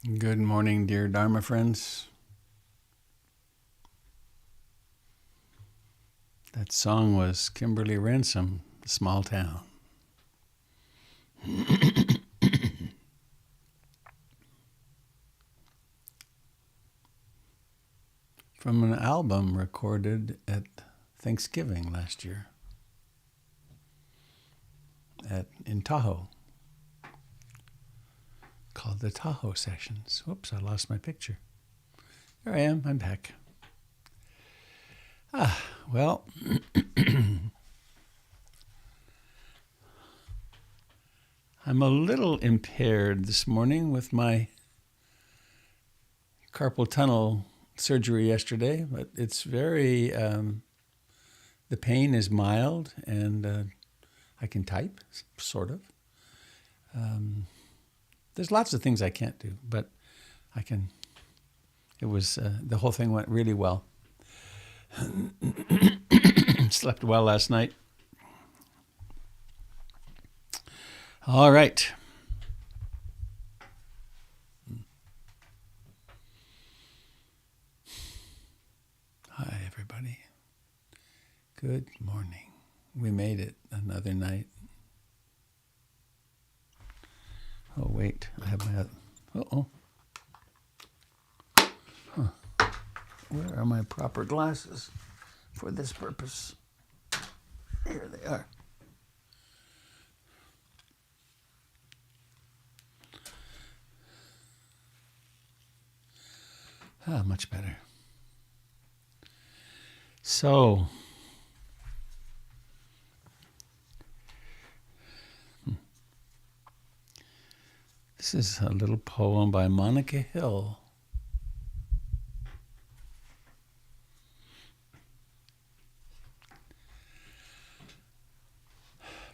Good morning, dear Dharma friends. That song was Kimberly Ransom, Small Town. From an album recorded at Thanksgiving last year in Tahoe, called the Tahoe Sessions. Whoops, I lost my picture. Here I am, I'm back. Well, I'm a little impaired this morning with my carpal tunnel surgery yesterday, but it's very, the pain is mild and I can type, sort of. There's lots of things I can't do, but I can. It was, the whole thing went really well. Slept well last night. All right. Hi, everybody. Good morning. We made it another night. Oh, wait. I have my... Uh-oh. Huh. Where are my proper glasses for this purpose? Here they are. Much better. So, this is a little poem by Monica Hill.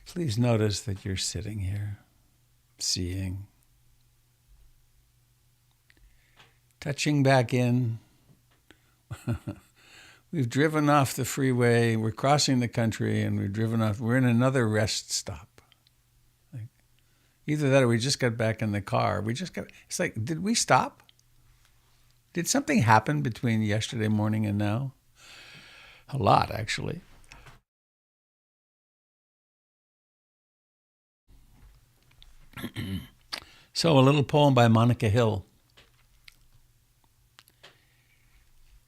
Please notice that you're sitting here, seeing, touching back in. We've driven off the freeway, we're crossing the country, and we've driven off. We're in another rest stop. Either that or we just got back in the car. It's like, did we stop? Did something happen between yesterday morning and now? A lot, actually. So, a little poem by Monica Hill.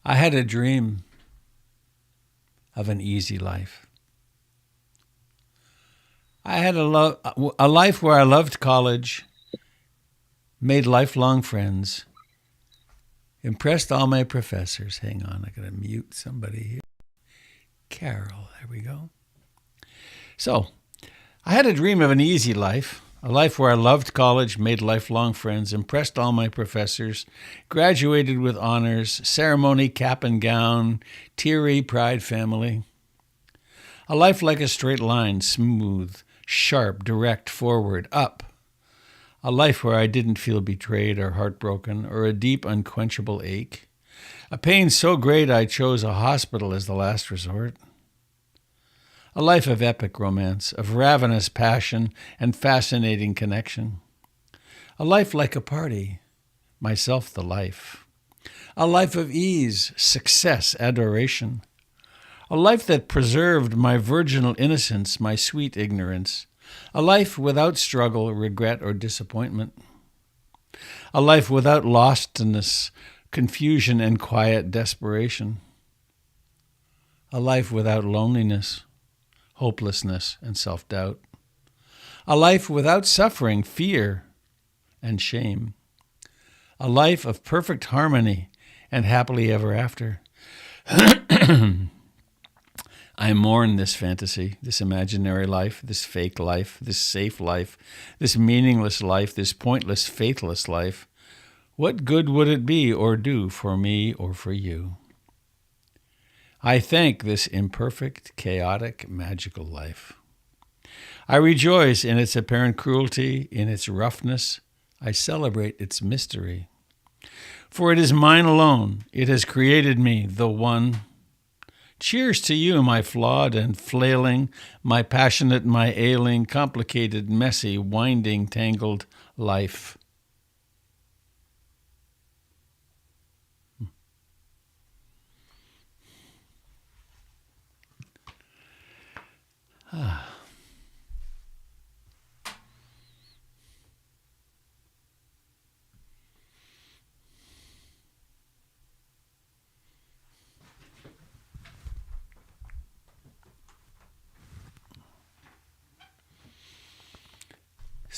I had a dream of an easy life. I had a life where I loved college, made lifelong friends, impressed all my professors. Hang on, I gotta mute somebody here. Carol, there we go. So, I had a dream of an easy life, a life where I loved college, made lifelong friends, impressed all my professors, graduated with honors, ceremony, cap and gown, teary pride family. A life like a straight line, smooth, sharp, direct, forward, up. A life where I didn't feel betrayed or heartbroken or a deep, unquenchable ache. A pain so great I chose a hospital as the last resort. A life of epic romance, of ravenous passion and fascinating connection. A life like a party, myself the life. A life of ease, success, adoration. A life that preserved my virginal innocence, my sweet ignorance. A life without struggle, regret, or disappointment. A life without lostness, confusion, and quiet desperation. A life without loneliness, hopelessness, and self-doubt. A life without suffering, fear, and shame. A life of perfect harmony and happily ever after. I mourn this fantasy, this imaginary life, this fake life, this safe life, this meaningless life, this pointless, faithless life. What good would it be or do for me or for you? I thank this imperfect, chaotic, magical life. I rejoice in its apparent cruelty, in its roughness. I celebrate its mystery. For it is mine alone. It has created me, the one. Cheers to you, my flawed and flailing, my passionate, my ailing, complicated, messy, winding, tangled life.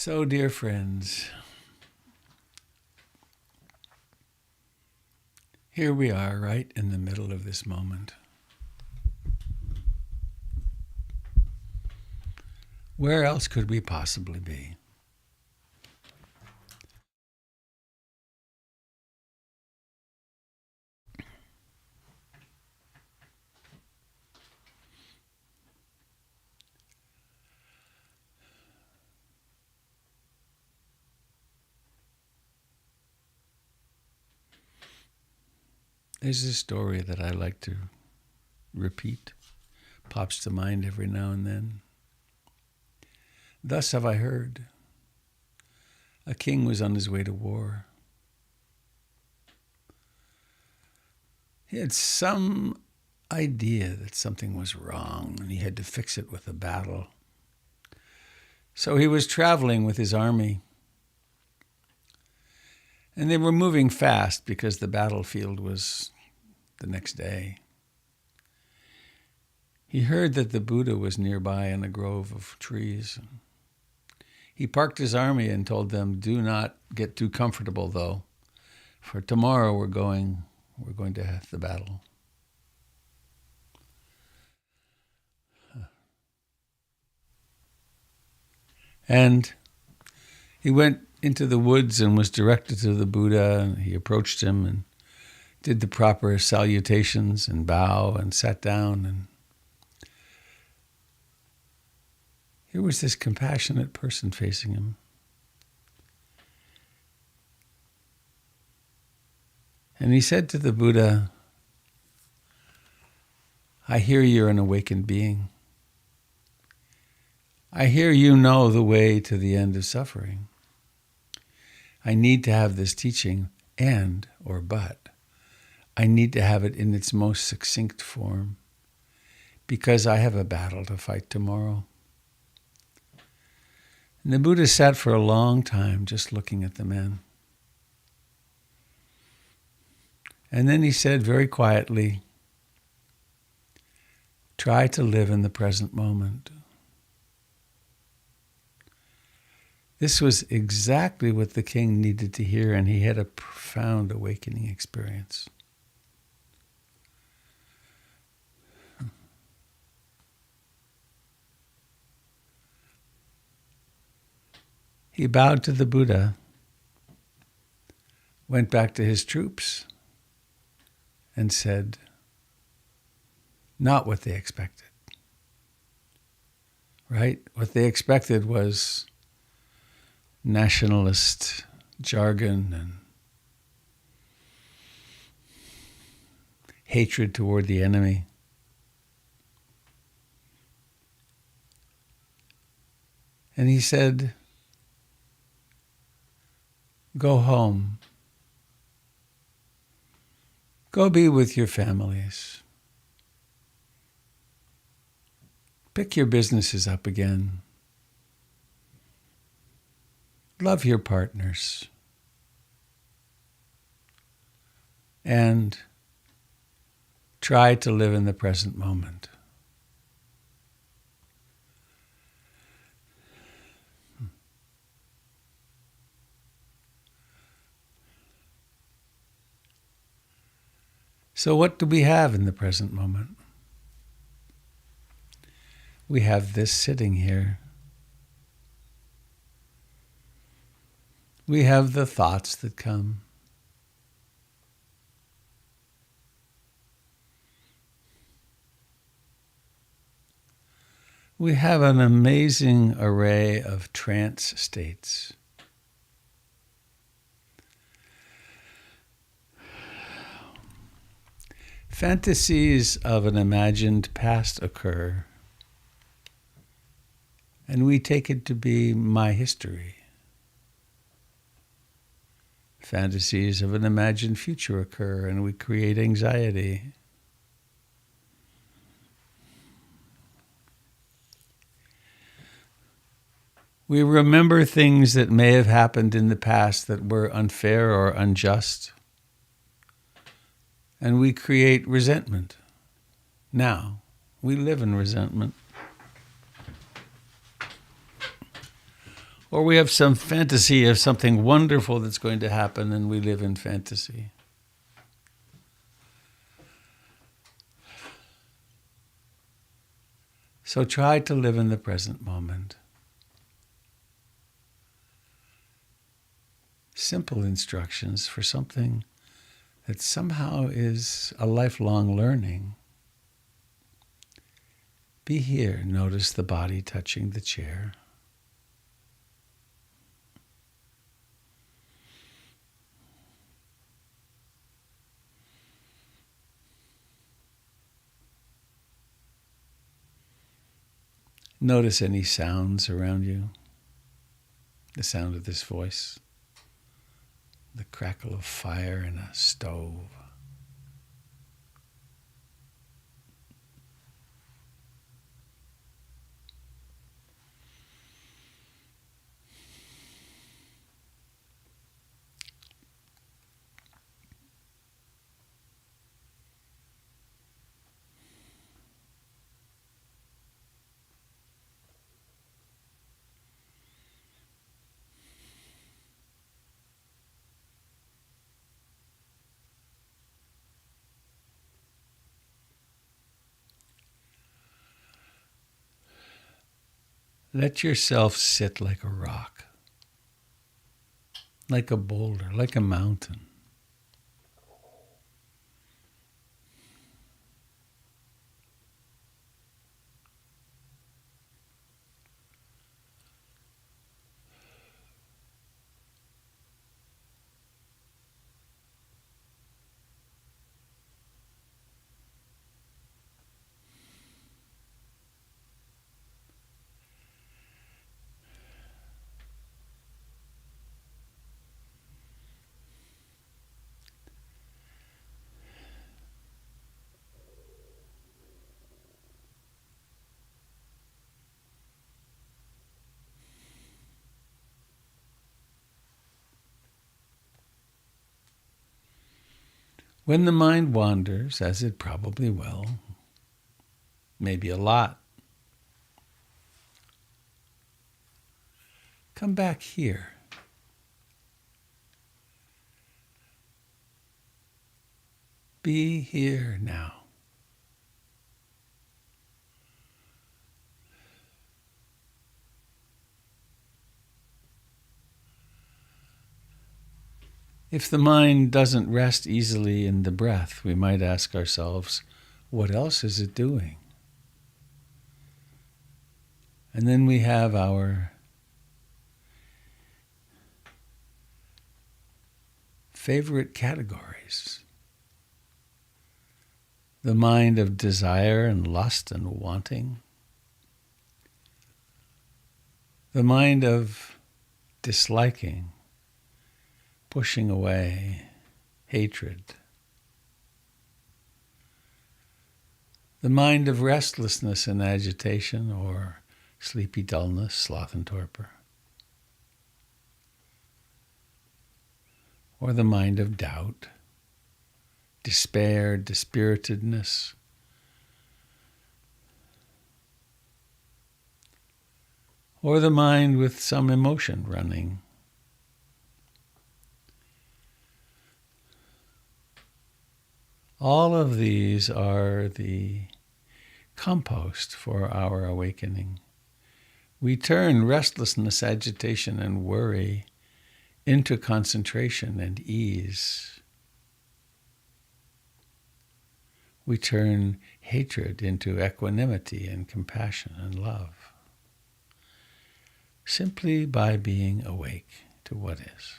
So, dear friends, here we are right in the middle of this moment. Where else could we possibly be? There's a story that I like to repeat, pops to mind every now and then. Thus have I heard. A king was on his way to war. He had some idea that something was wrong and he had to fix it with a battle. So he was traveling with his army. And they were moving fast because the battlefield was the next day. He heard that the Buddha was nearby in a grove of trees. He parked his army and told them, "Do not get too comfortable, though, for tomorrow we're going to have the battle." And he went into the woods and was directed to the Buddha. And he approached him and did the proper salutations and bow and sat down. And here was this compassionate person facing him. And he said to the Buddha, "I hear you're an awakened being. I hear you know the way to the end of suffering. I need to have this teaching, but I need to have it in its most succinct form because I have a battle to fight tomorrow." And the Buddha sat for a long time just looking at the man. And then he said very quietly, "Try to live in the present moment." This was exactly what the king needed to hear, and he had a profound awakening experience. He bowed to the Buddha, went back to his troops, and said, not what they expected. Right? What they expected was nationalist jargon and hatred toward the enemy. And he said, "Go home. Go be with your families. Pick your businesses up again. Love your partners. And try to live in the present moment." So what do we have in the present moment? We have this sitting here. We have the thoughts that come. We have an amazing array of trance states. Fantasies of an imagined past occur, and we take it to be my history. Fantasies of an imagined future occur, and we create anxiety. We remember things that may have happened in the past that were unfair or unjust, and we create resentment. Now, we live in resentment. Or we have some fantasy of something wonderful that's going to happen and we live in fantasy. So try to live in the present moment. Simple instructions for something that somehow is a lifelong learning. Be here. Notice the body touching the chair. Notice any sounds around you. The sound of this voice. The crackle of fire in a stove. Let yourself sit like a rock, like a boulder, like a mountain. When the mind wanders, as it probably will, maybe a lot, come back here. Be here now. If the mind doesn't rest easily in the breath, we might ask ourselves, what else is it doing? And then we have our favorite categories. The mind of desire and lust and wanting. The mind of disliking, pushing away, hatred. The mind of restlessness and agitation, or sleepy dullness, sloth and torpor. Or the mind of doubt, despair, dispiritedness. Or the mind with some emotion running. All of these are the compost for our awakening. We turn restlessness, agitation, and worry into concentration and ease. We turn hatred into equanimity and compassion and love, simply by being awake to what is.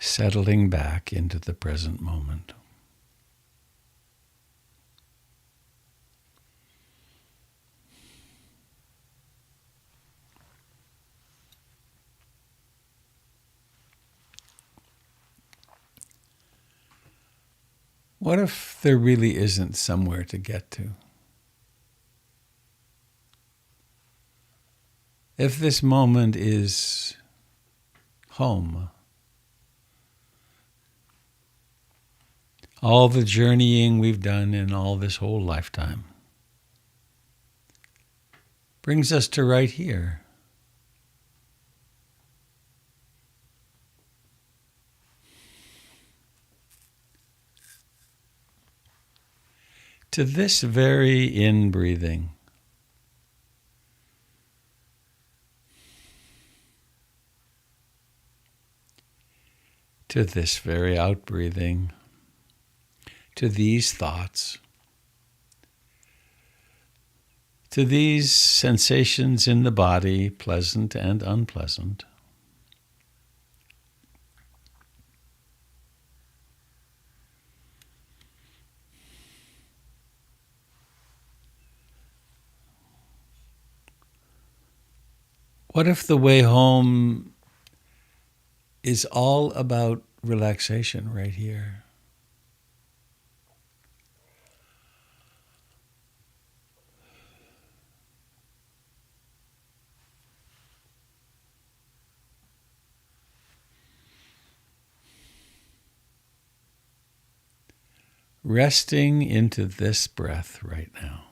settling back into the present moment. What if there really isn't somewhere to get to? If this moment is home, all the journeying we've done in all this whole lifetime brings us to right here. To this very in-breathing. To this very out-breathing. To these thoughts. To these sensations in the body, pleasant and unpleasant. What if the way home is all about relaxation right here? Resting into this breath right now.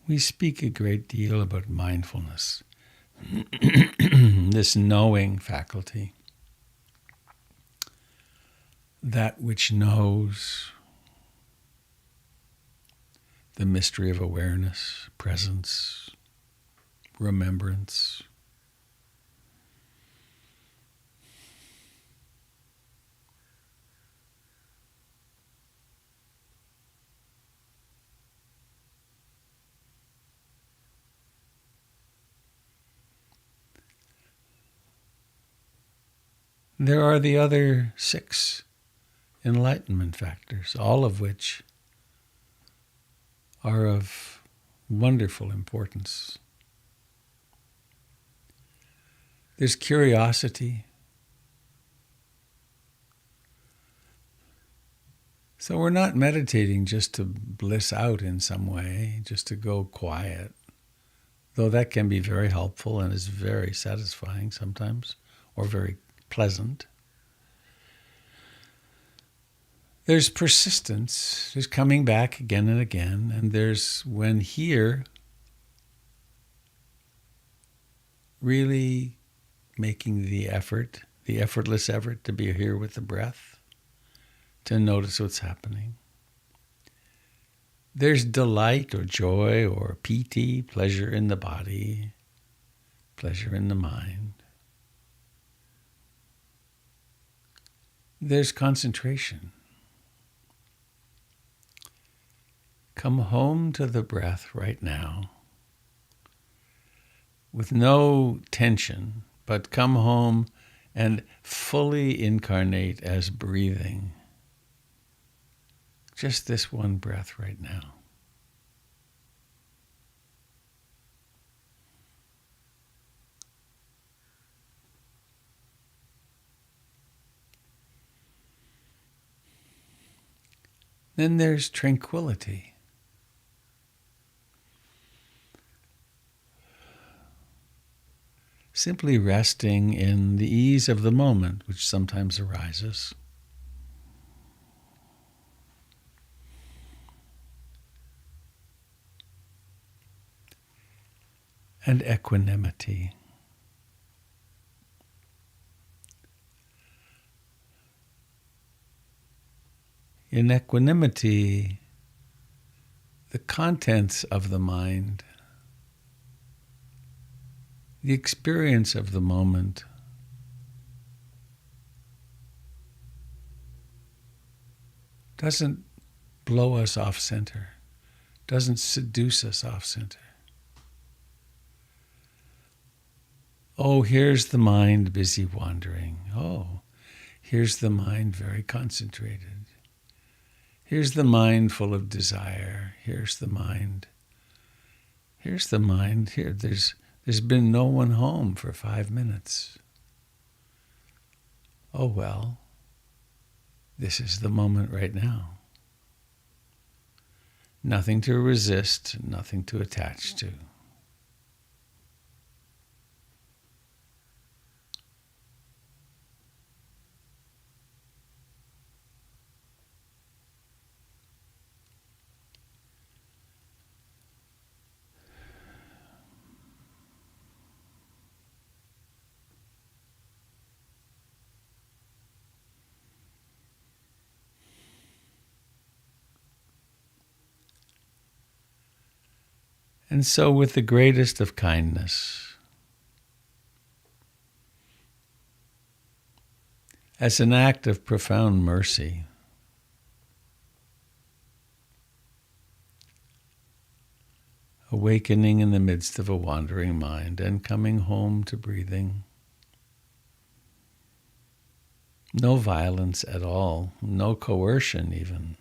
We speak a great deal about mindfulness, this knowing faculty, that which knows, the mystery of awareness, presence, remembrance. There are the other 6 enlightenment factors, all of which are of wonderful importance. There's curiosity, So we're not meditating just to bliss out in some way, just to go quiet, though that can be very helpful and is very satisfying sometimes, or very pleasant. There's persistence, there's coming back again and again, and there's when here really making the effort, the effortless effort to be here with the breath, to notice what's happening. There's delight or joy or piti, pleasure in the body, pleasure in the mind. There's concentration. Come home to the breath right now with no tension, but come home and fully incarnate as breathing. Just this one breath right now. Then there's tranquility. Simply resting in the ease of the moment, which sometimes arises. And equanimity. In equanimity, the contents of the mind, the experience of the moment, doesn't blow us off center, doesn't seduce us off center. Oh, here's the mind busy wandering. Oh, here's the mind very concentrated. Here's the mind full of desire. Here's the mind. Here's the mind. Here, there's been no one home for 5 minutes. Oh, well, this is the moment right now. Nothing to resist, nothing to attach to. And so with the greatest of kindness, as an act of profound mercy, awakening in the midst of a wandering mind and coming home to breathing. No violence at all, no coercion even.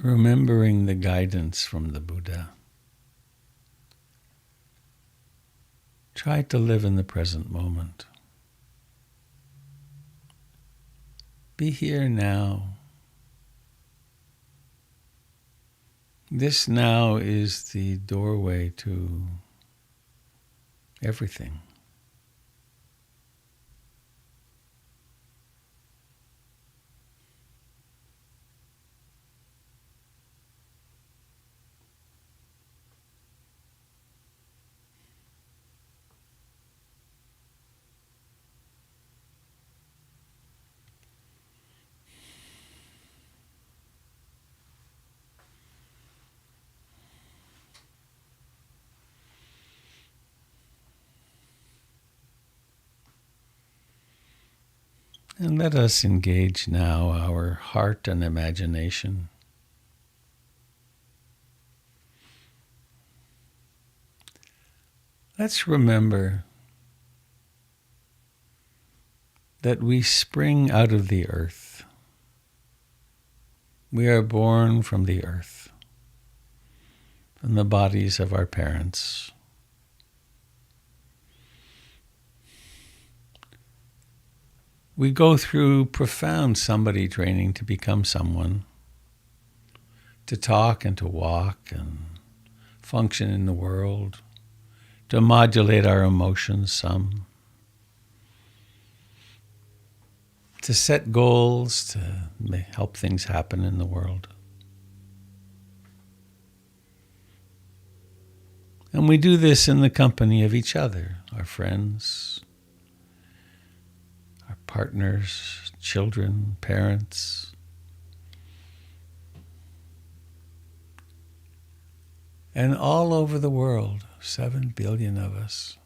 remembering the guidance from the Buddha. Try to live in the present moment. Be here now. This now is the doorway to everything. And let us engage now our heart and imagination. Let's remember that we spring out of the earth. We are born from the earth, from the bodies of our parents. We go through profound somebody training to become someone, to talk and to walk and function in the world, to modulate our emotions some, to set goals, to help things happen in the world. And we do this in the company of each other, our friends, our partners, children, parents. And all over the world, 7 billion of us,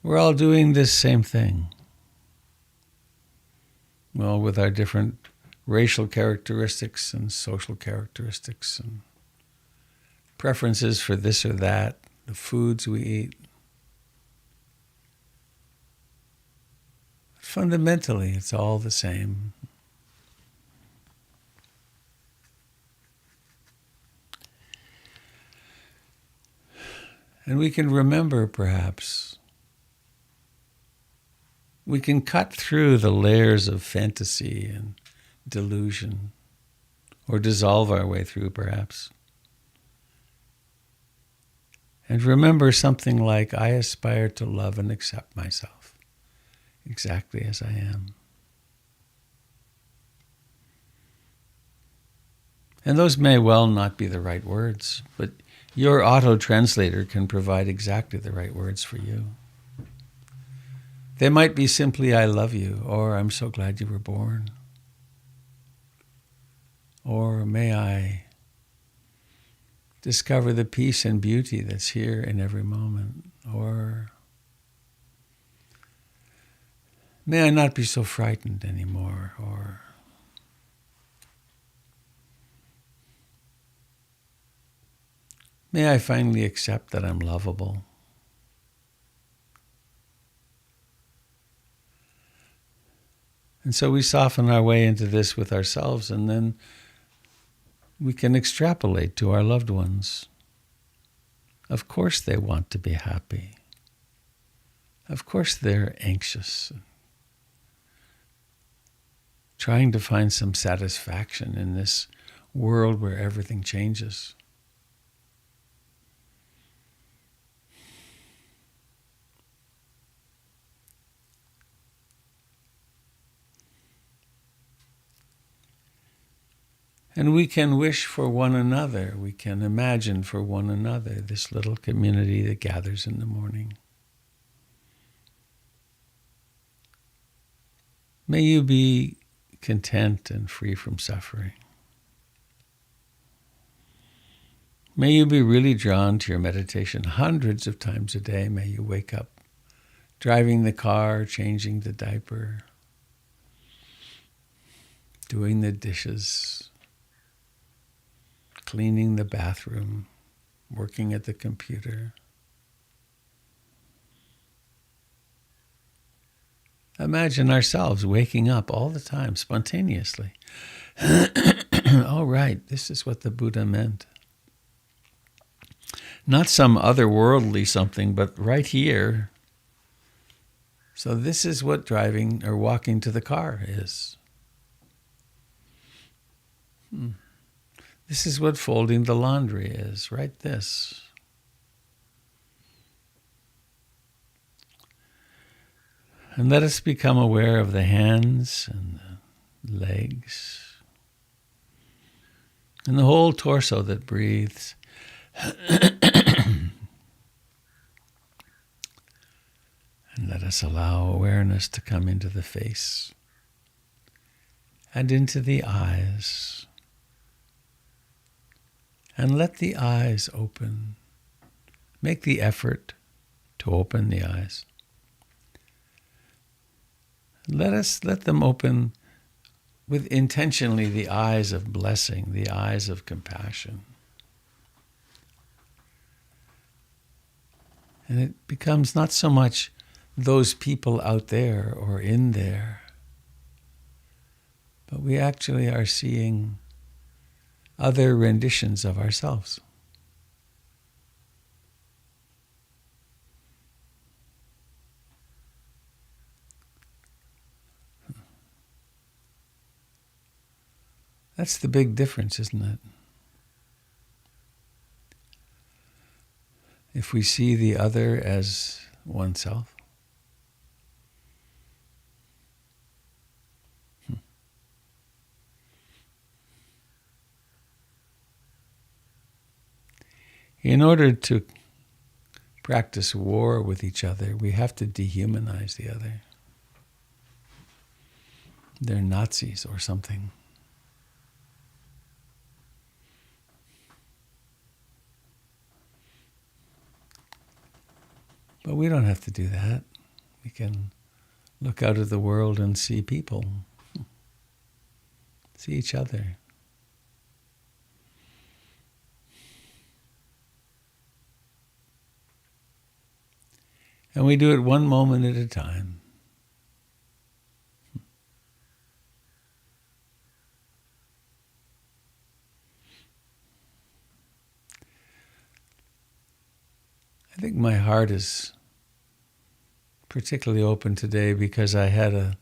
we're all doing this same thing. Well, with our different racial characteristics and social characteristics and preferences for this or that, the foods we eat. Fundamentally, it's all the same. And we can remember, perhaps, we can cut through the layers of fantasy and delusion, or dissolve our way through, perhaps. And remember something like, I aspire to love and accept myself exactly as I am. And those may well not be the right words, but your auto-translator can provide exactly the right words for you. They might be simply, I love you, or I'm so glad you were born. Or may I discover the peace and beauty that's here in every moment. Or may I not be so frightened anymore. Or may I finally accept that I'm lovable. And so we soften our way into this with ourselves, and then we can extrapolate to our loved ones. Of course they want to be happy. Of course they're anxious, trying to find some satisfaction in this world where everything changes. And we can wish for one another, we can imagine for one another this little community that gathers in the morning. May you be content and free from suffering. May you be really drawn to your meditation hundreds of times a day. May you wake up driving the car, changing the diaper, doing the dishes, cleaning the bathroom, working at the computer. Imagine ourselves waking up all the time, spontaneously, Oh, right, this is what the Buddha meant. Not some otherworldly something, but right here. So this is what driving or walking to the car is. This is what folding the laundry is, right this. And let us become aware of the hands and the legs and the whole torso that breathes. And let us allow awareness to come into the face and into the eyes. And let the eyes open. Make the effort to open the eyes. Let them open with intentionally the eyes of blessing, the eyes of compassion. And it becomes not so much those people out there or in there, but we actually are seeing other renditions of ourselves. That's the big difference, isn't it? If we see the other as oneself. In order to practice war with each other, we have to dehumanize the other. They're Nazis or something. But we don't have to do that. We can look out at the world and see people, see each other. And we do it one moment at a time. I think my heart is particularly open today because I had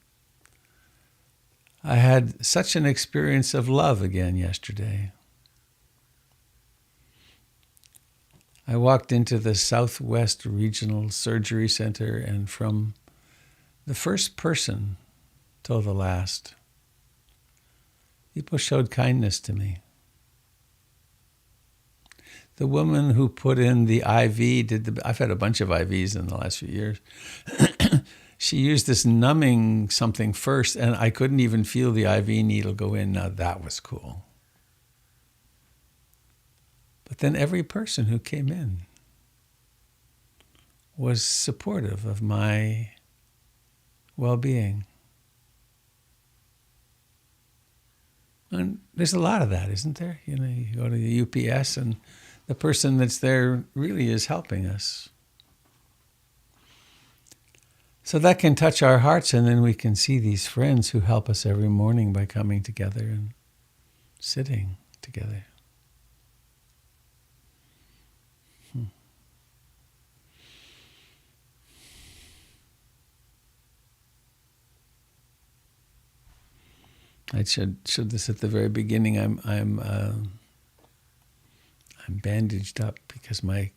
such an experience of love again yesterday. I walked into the Southwest Regional Surgery Center, and from the first person till the last, people showed kindness to me. The woman who put in the IV, I've had a bunch of IVs in the last few years. She used this numbing something first, and I couldn't even feel the IV needle go in. Now that was cool. But then every person who came in was supportive of my well-being. And there's a lot of that, isn't there? You know, you go to the UPS and the person that's there really is helping us. So that can touch our hearts, and then we can see these friends who help us every morning by coming together and sitting together. I should this at the very beginning. I'm bandaged up because my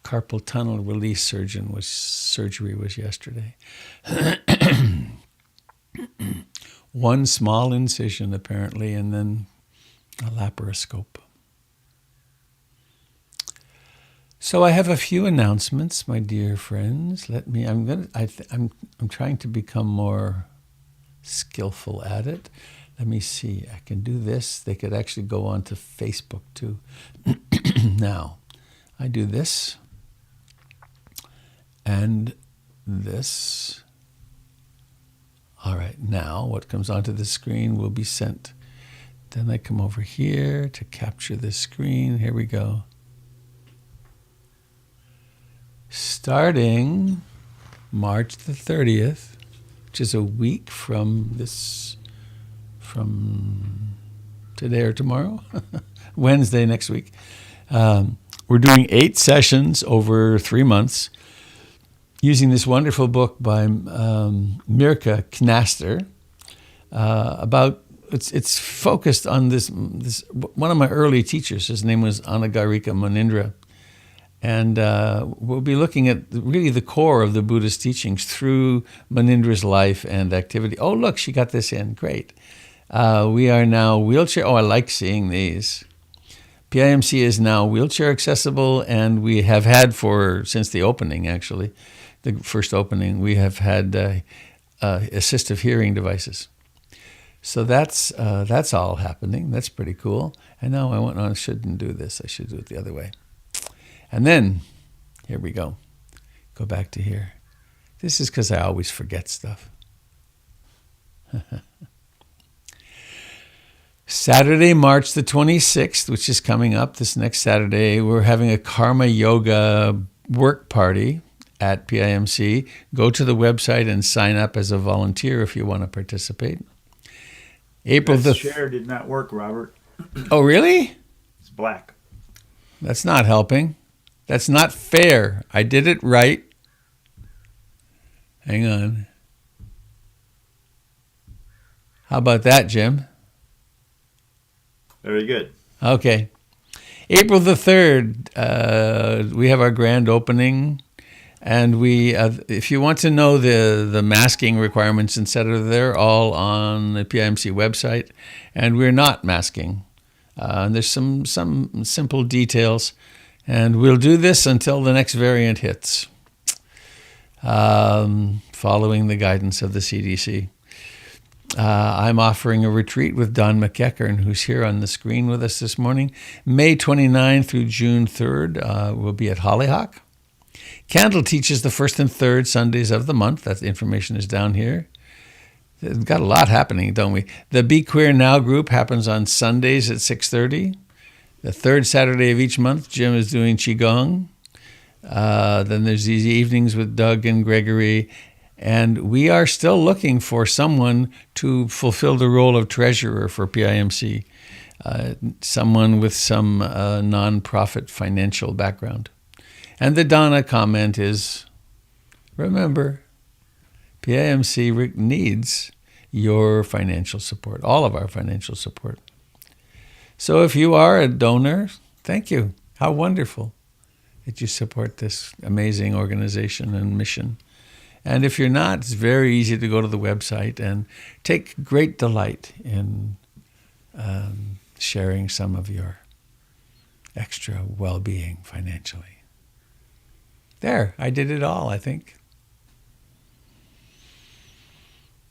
carpal tunnel release surgery was yesterday. One small incision apparently, and then a laparoscope. So I have a few announcements, my dear friends. I'm trying to become more skillful at it. Let me see. I can do this. They could actually go on to Facebook too. Now, I do this and this. All right, now what comes onto the screen will be sent. Then I come over here to capture the screen. Here we go. Starting March the 30th, which is a week from today or tomorrow, Wednesday next week. We're doing 8 sessions over 3 months using this wonderful book by Mirka Knaster about it's focused on this one of my early teachers. His name was Anagarika Munindra, and we'll be looking at really the core of the Buddhist teachings through Munindra's life and activity. Oh, look, she got this in. Great. We are now wheelchair. Oh, I like seeing these. PIMC is now wheelchair accessible, and we have had since the opening, actually, the first opening, we have had assistive hearing devices. So that's all happening. That's pretty cool. And now I shouldn't do this. I should do it the other way. And then, here we go. Go back to here. This is because I always forget stuff. Saturday, March the 26th, which is coming up this next Saturday, we're having a Karma Yoga work party at PIMC. Go to the website and sign up as a volunteer if you want to participate. The share did not work, Robert. Oh, really? It's black. That's not helping. That's not fair. I did it right. Hang on. How about that, Jim? Very good. Okay. April the 3rd, we have our grand opening. And we, if you want to know the masking requirements, etc., they're all on the PIMC website. And we're not masking. And there's some simple details. And we'll do this until the next variant hits, following the guidance of the CDC. I'm offering a retreat with Don McEachern, who's here on the screen with us this morning. May 29th through June 3rd, we'll be at Hollyhock. Candle teaches the first and third Sundays of the month. That information is down here. We've got a lot happening, don't we? The Be Queer Now group happens on Sundays at 6:30. The third Saturday of each month, Jim is doing Qigong. Then there's these evenings with Doug and Gregory. And we are still looking for someone to fulfill the role of treasurer for PIMC, someone with some nonprofit financial background. And the Donna comment is, remember, PIMC needs your financial support, all of our financial support. So if you are a donor, thank you. How wonderful that you support this amazing organization and mission. And if you're not, it's very easy to go to the website and take great delight in sharing some of your extra well-being financially. There, I did it all, I think.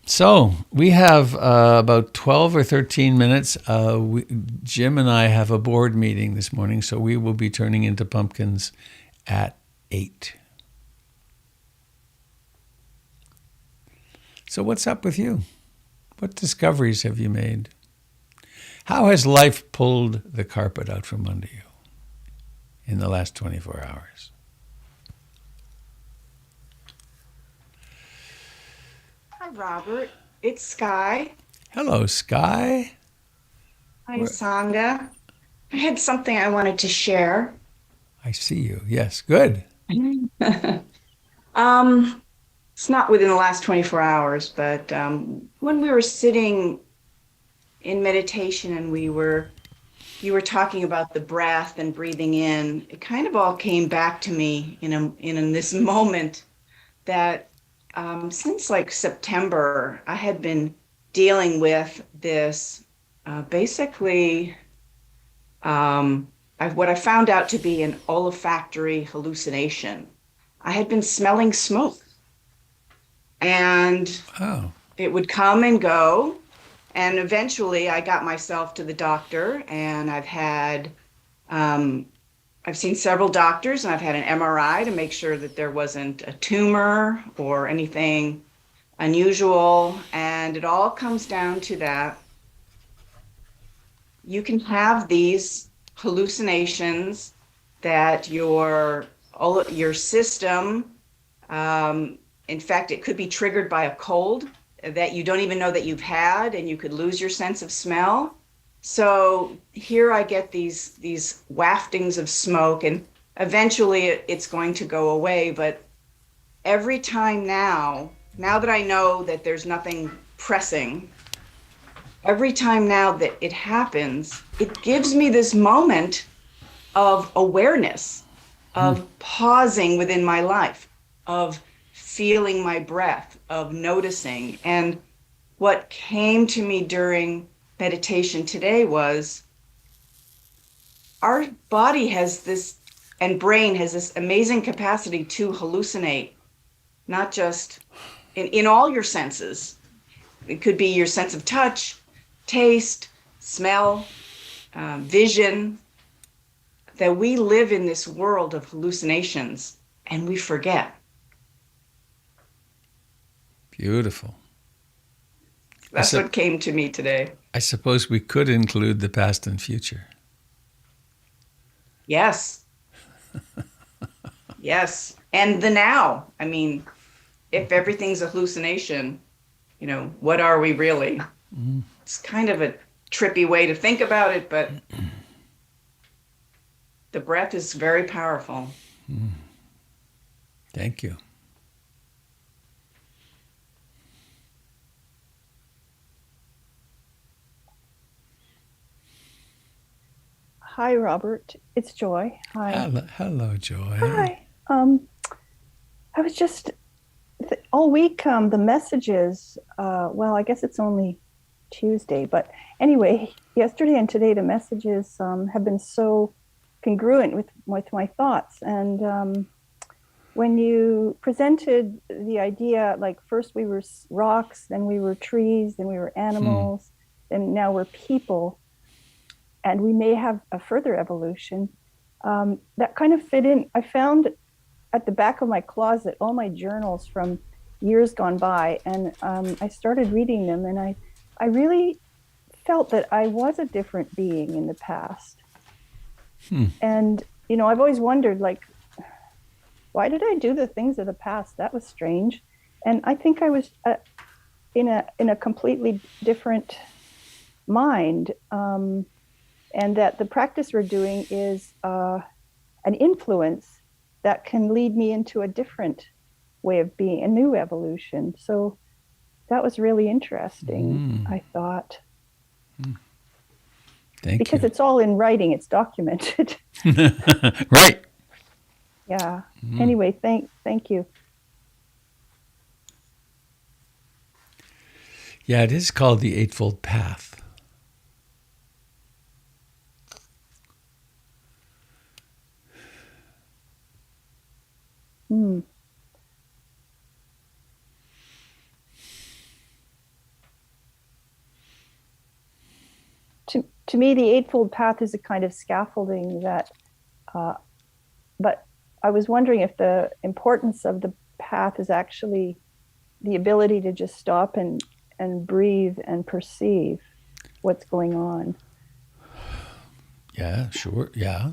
So we have about 12 or 13 minutes. Jim and I have a board meeting this morning, so we will be turning into pumpkins at 8. So what's up with you? What discoveries have you made? How has life pulled the carpet out from under you in the last 24 hours? Hi, Robert. It's Sky. Hello, Sky. Hi, Sangha. I had something I wanted to share. I see you. Yes, good. It's not within the last 24 hours, but when we were sitting in meditation and you were talking about the breath and breathing in, it kind of all came back to me in this moment that since like September, I had been dealing with this basically what I found out to be an olfactory hallucination. I had been smelling smoke. And it would come and go. And eventually I got myself to the doctor, and I've seen several doctors, and I've had an MRI to make sure that there wasn't a tumor or anything unusual. And it all comes down to that. You can have these hallucinations that your system, in fact, it could be triggered by a cold that you don't even know that you've had, and you could lose your sense of smell. So here I get these waftings of smoke, and eventually it's going to go away. But every time now that I know that there's nothing pressing, every time now that it happens, it gives me this moment of awareness, of pausing within my life, of feeling my breath, of noticing. And what came to me during meditation today was our body has this, and brain has this amazing capacity to hallucinate, not just in all your senses. It could be your sense of touch, taste, smell, vision, that we live in this world of hallucinations and we forget. Beautiful. That's what came to me today. I suppose we could include the past and future. Yes. Yes. And the now. I mean, if everything's a hallucination, what are we really? It's kind of a trippy way to think about it, but the breath is very powerful. Thank you. Hi, Robert. It's Joy. Hi. Hello, Joy. Hi. I was just all week. The messages. Well, I guess it's only Tuesday, but anyway, yesterday and today the messages have been so congruent with my thoughts. And when you presented the idea, like first we were rocks, then we were trees, then we were animals, and now we're people. And we may have a further evolution. That kind of fit in. I found at the back of my closet all my journals from years gone by, and I started reading them, and I really felt that I was a different being in the past. And, I've always wondered, like, why did I do the things of the past? That was strange. And I think I was in a completely different mind. And that the practice we're doing is an influence that can lead me into a different way of being, a new evolution. So that was really interesting, I thought. Thank because you. it's all in writing, it's documented. Right. Yeah. Anyway, thank you. Yeah, it is called the Eightfold Path. To me, the Eightfold Path is a kind of scaffolding that, but I was wondering if the importance of the path is actually the ability to just stop and breathe and perceive what's going on. Yeah, sure. Yeah.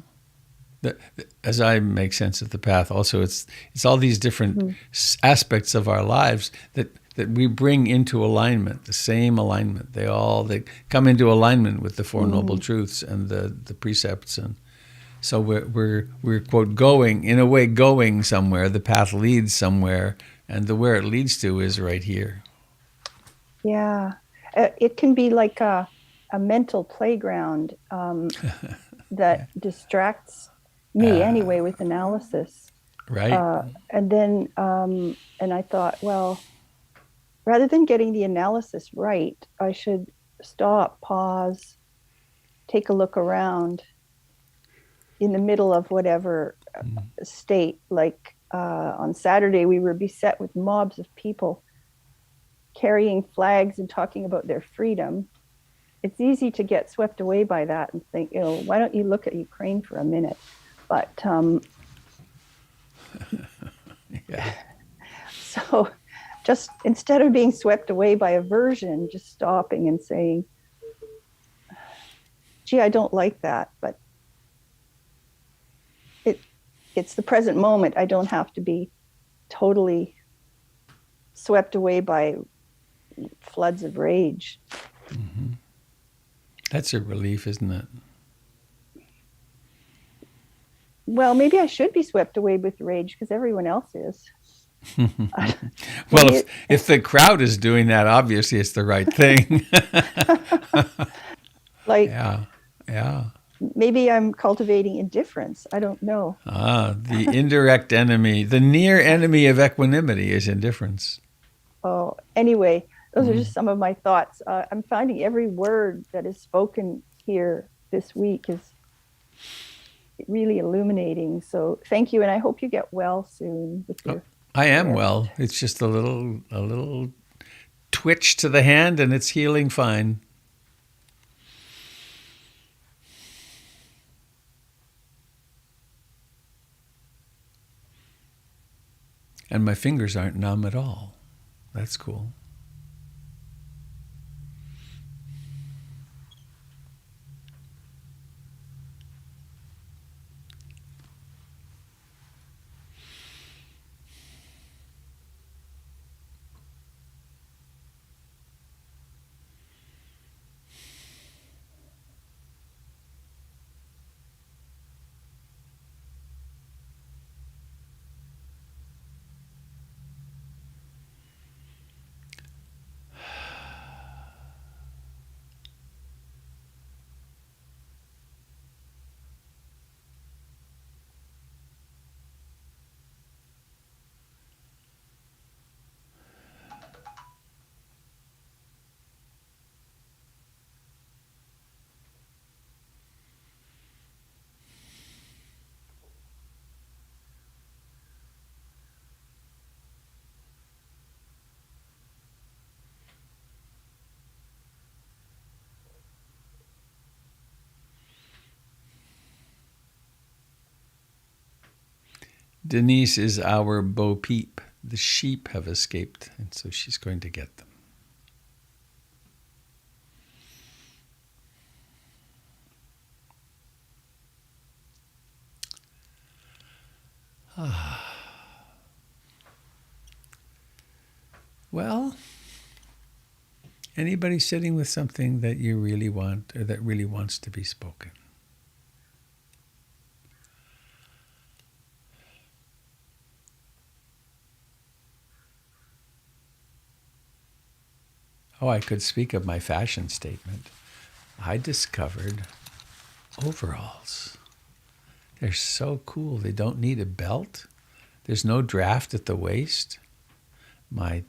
As I make sense of the path, also it's all these different aspects of our lives that we bring into alignment, the same alignment. They come into alignment with the Four Noble Truths and the precepts, and so we're quote going somewhere. The path leads somewhere, and where it leads to is right here. Yeah, it can be like a mental playground that distracts me anyway with analysis. Right. And then, and I thought, well, rather than getting the analysis right, I should stop, pause, take a look around in the middle of whatever state. Like on Saturday, we were beset with mobs of people carrying flags and talking about their freedom. It's easy to get swept away by that and think, why don't you look at Ukraine for a minute? But Yeah. so just instead of being swept away by aversion, just stopping and saying, gee, I don't like that, but it's the present moment. I don't have to be totally swept away by floods of rage. That's a relief, isn't it? Well, maybe I should be swept away with rage because everyone else is. Well, if the crowd is doing that, obviously it's the right thing. Like, yeah. Maybe I'm cultivating indifference. I don't know. The indirect enemy, the near enemy of equanimity is indifference. Oh, anyway, those are just some of my thoughts. I'm finding every word that is spoken here this week is really illuminating. So thank you, and I hope you get well soon with your. I am well. It's just a little twitch to the hand, and it's healing fine. And my fingers aren't numb at all. That's cool. Denise is our Bo Peep. The sheep have escaped, and so she's going to get them. Well, anybody sitting with something that you really want or that really wants to be spoken? Oh, I could speak of my fashion statement. I discovered overalls. They're so cool. They don't need a belt. There's no draft at the waist. My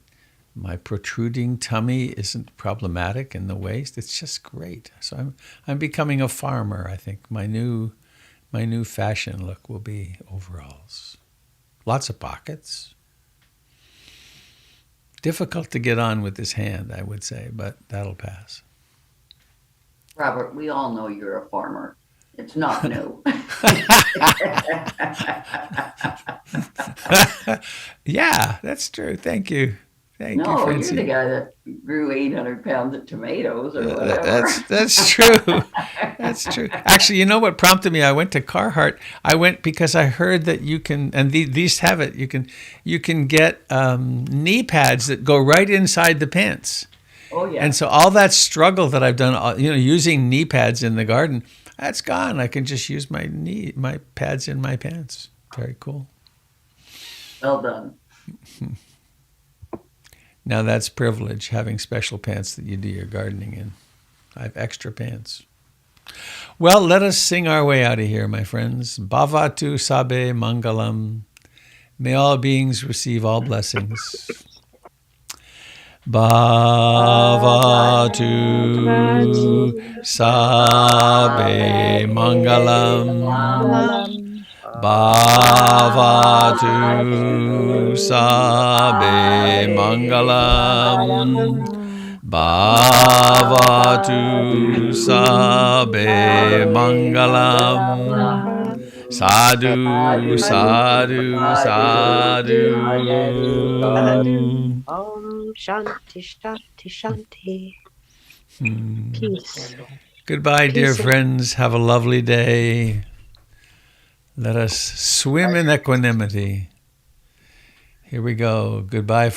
protruding tummy isn't problematic in the waist. It's just great. So I'm becoming a farmer. I think my new fashion look will be overalls. Lots of pockets. Difficult to get on with this hand, I would say, but that'll pass. Robert, we all know you're a farmer. It's not new. Yeah, that's true. Thank you. Thank you, No, you're Francie. the guy that grew 800 pounds of tomatoes or whatever. That's true. That's true. Actually, you know what prompted me? I went to Carhartt. I went because I heard that you can, and these have it. You can get knee pads that go right inside the pants. Oh yeah. And so all that struggle that I've done, using knee pads in the garden, that's gone. I can just use my pads in my pants. Very cool. Well done. Now that's privilege, having special pants that you do your gardening in. I have extra pants. Well, let us sing our way out of here, my friends. Bhavatu Sabe Mangalam. May all beings receive all blessings. Bhavatu Sabe Mangalam. Bhavatu Sabe Mangalam. Bhavatu Sabe Mangalam. Sadhu, sadhu, sadhu. Om Shanti, Shanti, Shanti. Peace. Goodbye, dear Peace. friends. Have a lovely day. Let us swim in equanimity. Here we go. Goodbye.